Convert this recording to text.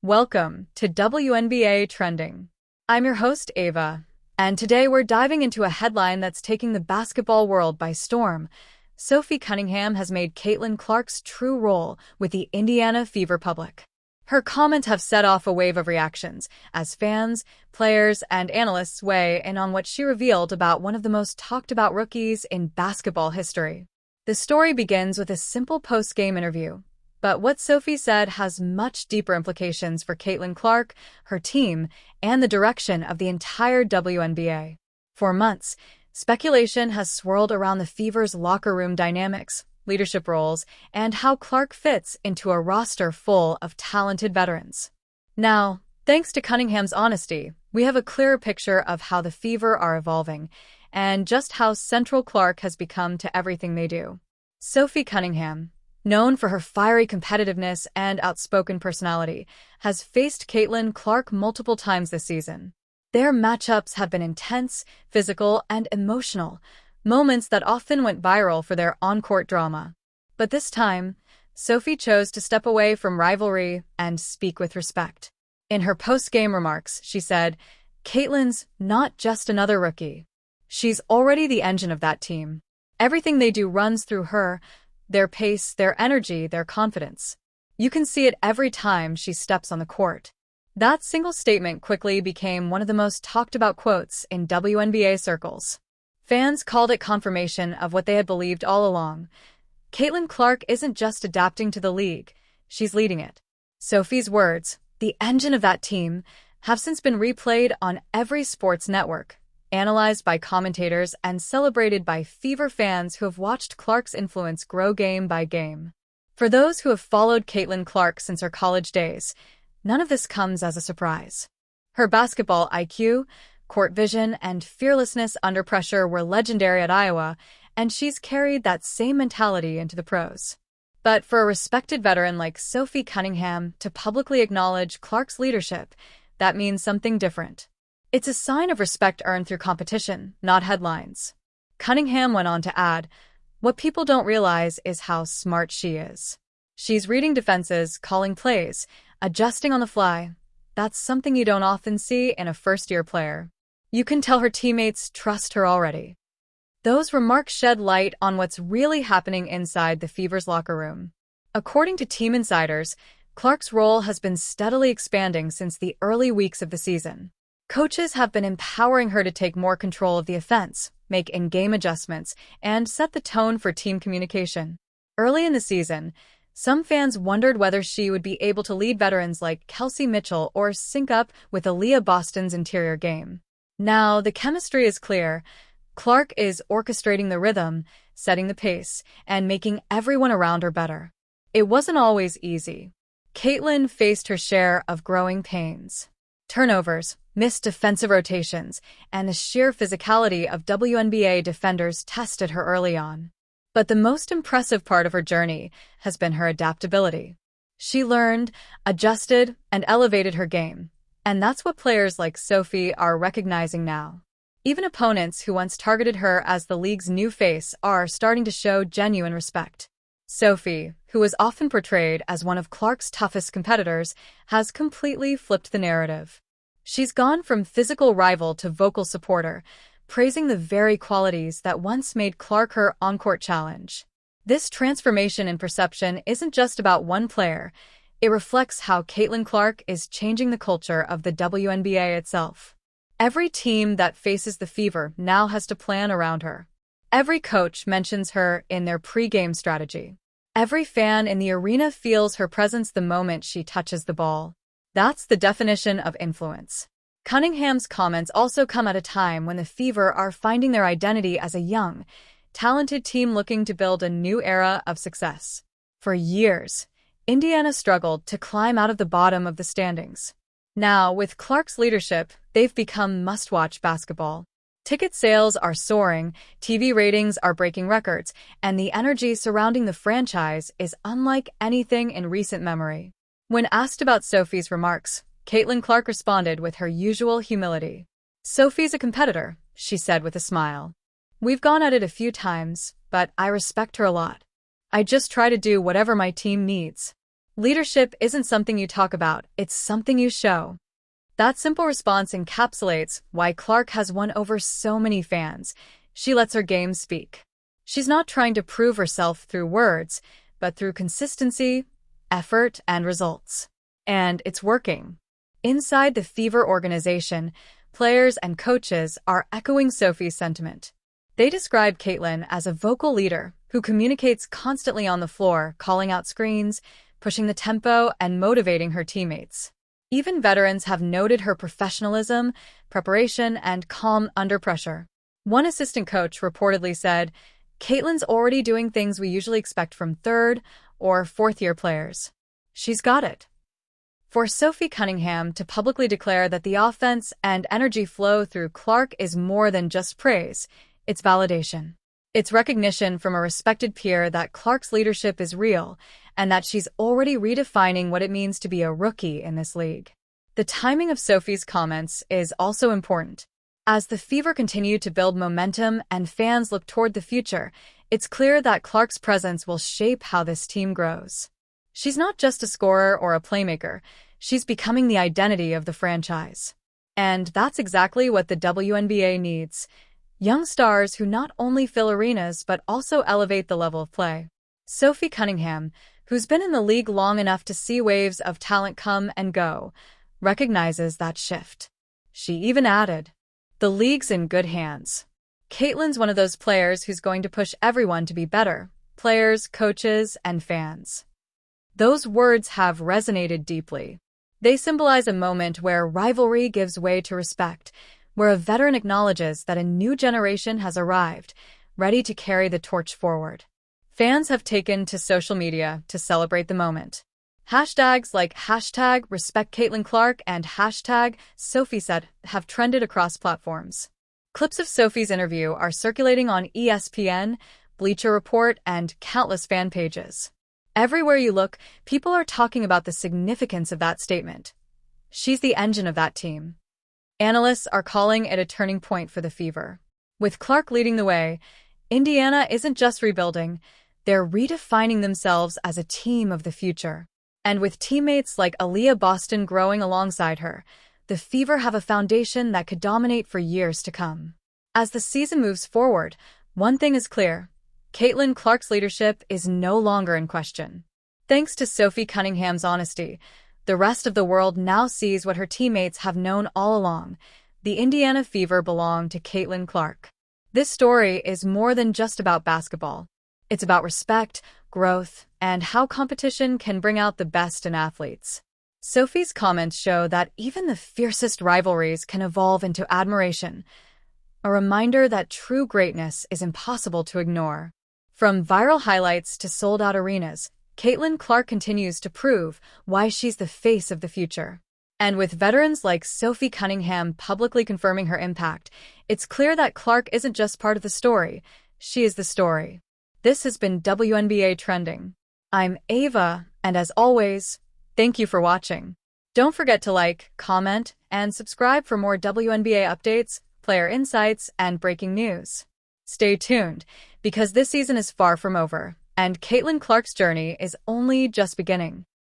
Welcome to WNBA Trending. I'm your host, Ava, and today we're diving into a headline that's taking the basketball world by storm. Sophie Cunningham has made Caitlin Clark's true role with the Indiana Fever public. Her comments have set off a wave of reactions as fans, players, and analysts weigh in on what she revealed about one of the most talked-about rookies in basketball history. The story begins with a simple post-game interview, but what Sophie said has much deeper implications for Caitlin Clark, her team, and the direction of the entire WNBA. For months, speculation has swirled around the Fever's locker room dynamics, leadership roles, and how Clark fits into a roster full of talented veterans. Now, thanks to Cunningham's honesty, we have a clearer picture of how the Fever are evolving and just how central Clark has become to everything they do. Sophie Cunningham, known for her fiery competitiveness and outspoken personality, has faced Caitlin Clark multiple times this season. Their matchups have been intense, physical, and emotional, moments that often went viral for their on-court drama. But this time, Sophie chose to step away from rivalry and speak with respect. In her post-game remarks, she said, "Caitlin's not just another rookie. She's already the engine of that team. Everything they do runs through her, their pace, their energy, their confidence. You can see it every time she steps on the court." That single statement quickly became one of the most talked-about quotes in WNBA circles. Fans called it confirmation of what they had believed all along. Caitlin Clark isn't just adapting to the league, she's leading it. Sophie's words, "the engine of that team," have since been replayed on every sports network, analyzed by commentators, and celebrated by Fever fans who have watched Clark's influence grow game by game. For those who have followed Caitlin Clark since her college days, none of this comes as a surprise. Her basketball IQ, court vision, and fearlessness under pressure were legendary at Iowa, and she's carried that same mentality into the pros. But for a respected veteran like Sophie Cunningham to publicly acknowledge Clark's leadership, that means something different. It's a sign of respect earned through competition, not headlines. Cunningham went on to add, "What people don't realize is how smart she is. She's reading defenses, calling plays, adjusting on the fly. That's something you don't often see in a first-year player. You can tell her teammates trust her already." Those remarks shed light on what's really happening inside the Fever's locker room. According to team insiders, Clark's role has been steadily expanding since the early weeks of the season. Coaches have been empowering her to take more control of the offense, make in-game adjustments, and set the tone for team communication. Early in the season, some fans wondered whether she would be able to lead veterans like Kelsey Mitchell or sync up with Aaliyah Boston's interior game. Now, the chemistry is clear. Clark is orchestrating the rhythm, setting the pace, and making everyone around her better. It wasn't always easy. Caitlin faced her share of growing pains. Turnovers, missed defensive rotations, and the sheer physicality of WNBA defenders tested her early on. But the most impressive part of her journey has been her adaptability. She learned, adjusted, and elevated her game. And that's what players like Sophie are recognizing now. Even opponents who once targeted her as the league's new face are starting to show genuine respect. Sophie, who is often portrayed as one of Clark's toughest competitors, has completely flipped the narrative. She's gone from physical rival to vocal supporter, praising the very qualities that once made Clark her on-court challenge. This transformation in perception isn't just about one player. It reflects how Caitlin Clark is changing the culture of the WNBA itself. Every team that faces the Fever now has to plan around her. Every coach mentions her in their pre-game strategy. Every fan in the arena feels her presence the moment she touches the ball. That's the definition of influence. Cunningham's comments also come at a time when the Fever are finding their identity as a young, talented team looking to build a new era of success. For years, Indiana struggled to climb out of the bottom of the standings. Now, with Clark's leadership, they've become must-watch basketball. Ticket sales are soaring, TV ratings are breaking records, and the energy surrounding the franchise is unlike anything in recent memory. When asked about Sophie's remarks, Caitlin Clark responded with her usual humility. "Sophie's a competitor," she said with a smile. "We've gone at it a few times, but I respect her a lot. I just try to do whatever my team needs." Leadership isn't something you talk about, it's something you show. That simple response encapsulates why Clark has won over so many fans. She lets her game speak. She's not trying to prove herself through words, but through consistency, effort, and results. And it's working. Inside the Fever organization, players and coaches are echoing Sophie's sentiment. They describe Caitlin as a vocal leader who communicates constantly on the floor, calling out screens, pushing the tempo, and motivating her teammates. Even veterans have noted her professionalism, preparation, and calm under pressure. One assistant coach reportedly said, "Caitlin's already doing things we usually expect from third or fourth-year players. She's got it." For Sophie Cunningham to publicly declare that the offense and energy flow through Clark is more than just praise, it's validation. It's recognition from a respected peer that Clark's leadership is real and that she's already redefining what it means to be a rookie in this league. The timing of Sophie's comments is also important. As the Fever continue to build momentum and fans look toward the future, it's clear that Clark's presence will shape how this team grows. She's not just a scorer or a playmaker, she's becoming the identity of the franchise. And that's exactly what the WNBA needs. Young stars who not only fill arenas but also elevate the level of play. Sophie Cunningham, who's been in the league long enough to see waves of talent come and go, recognizes that shift. She even added, "The league's in good hands." Caitlin's one of those players who's going to push everyone to be better, players, coaches, and fans. Those words have resonated deeply. They symbolize a moment where rivalry gives way to respect, where a veteran acknowledges that a new generation has arrived, ready to carry the torch forward. Fans have taken to social media to celebrate the moment. Hashtags like #RespectCaitlin and #SophieSaid have trended across platforms. Clips of Sophie's interview are circulating on ESPN, Bleacher Report, and countless fan pages. Everywhere you look, people are talking about the significance of that statement. She's the engine of that team. Analysts are calling it a turning point for the Fever. With Clark leading the way, Indiana isn't just rebuilding, they're redefining themselves as a team of the future. And with teammates like Aaliyah Boston growing alongside her, the Fever have a foundation that could dominate for years to come. As the season moves forward, one thing is clear: Caitlin Clark's leadership is no longer in question. Thanks to Sophie Cunningham's honesty, the rest of the world now sees what her teammates have known all along. The Indiana Fever belong to Caitlin Clark. This story is more than just about basketball. It's about respect, growth, and how competition can bring out the best in athletes. Sophie's comments show that even the fiercest rivalries can evolve into admiration, a reminder that true greatness is impossible to ignore. From viral highlights to sold-out arenas, Caitlin Clark continues to prove why she's the face of the future. And with veterans like Sophie Cunningham publicly confirming her impact, it's clear that Clark isn't just part of the story, she is the story. This has been WNBA Trending. I'm Ava, and as always, thank you for watching. Don't forget to like, comment, and subscribe for more WNBA updates, player insights, and breaking news. Stay tuned, because this season is far from over, and Caitlin Clark's journey is only just beginning.